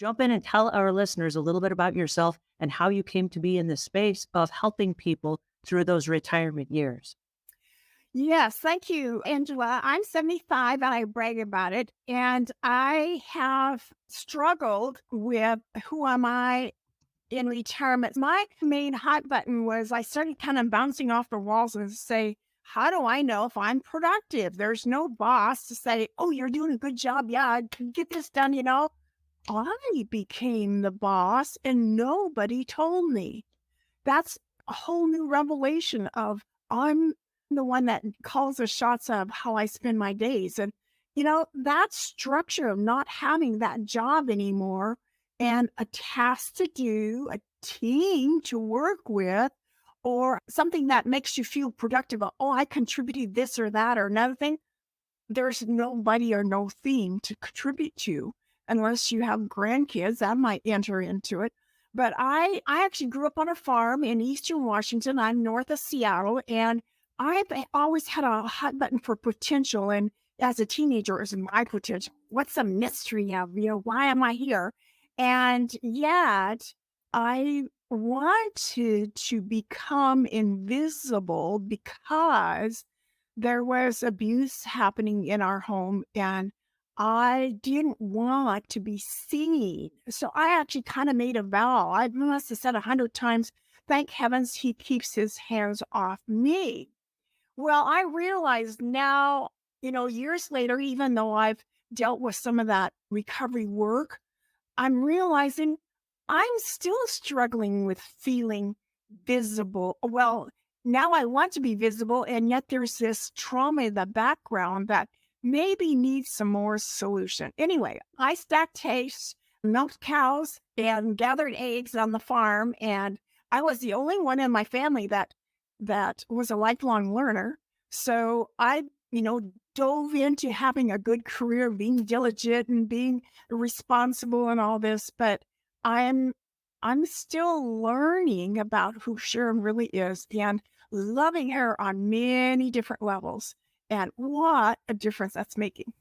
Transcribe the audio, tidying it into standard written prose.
jump in and tell our listeners a little bit about yourself and how you came to be in the space of helping people through those retirement years. Yes, thank you, Angela. I'm 75 and I brag about it. And I have struggled with who am I in retirement. My main hot button was I started kind of bouncing off the walls and say, how do I know if I'm productive? There's no boss to say, oh, you're doing a good job. Yeah, get this done. I became the boss and nobody told me. That's a whole new revelation of I'm the one that calls the shots of how I spend my days. And, that structure of not having that job anymore and a task to do, a team to work with, or something that makes you feel productive. Oh, I contributed this or that or another thing. There's nobody or no theme to contribute to unless you have grandkids that might enter into it. But I actually grew up on a farm in Eastern Washington. I'm north of Seattle, and I've always had a hot button for potential. And as a teenager, it was my potential. What's the mystery of, why am I here? And yet I wanted to become invisible because there was abuse happening in our home and I didn't want to be seen. So I actually kind of made a vow. I must have said 100 times, thank heavens he keeps his hands off me. Well, I realize now, years later, even though I've dealt with some of that recovery work, I'm realizing I'm still struggling with feeling visible. Well, now I want to be visible, and yet there's this trauma in the background that maybe needs some more solution. Anyway, I stacked hay, milked cows, and gathered eggs on the farm, and I was the only one in my family that was a lifelong learner. So I, dove into having a good career, being diligent and being responsible and all this, but I'm I'm still learning about who Sharon really is and loving her on many different levels. And what a difference that's making.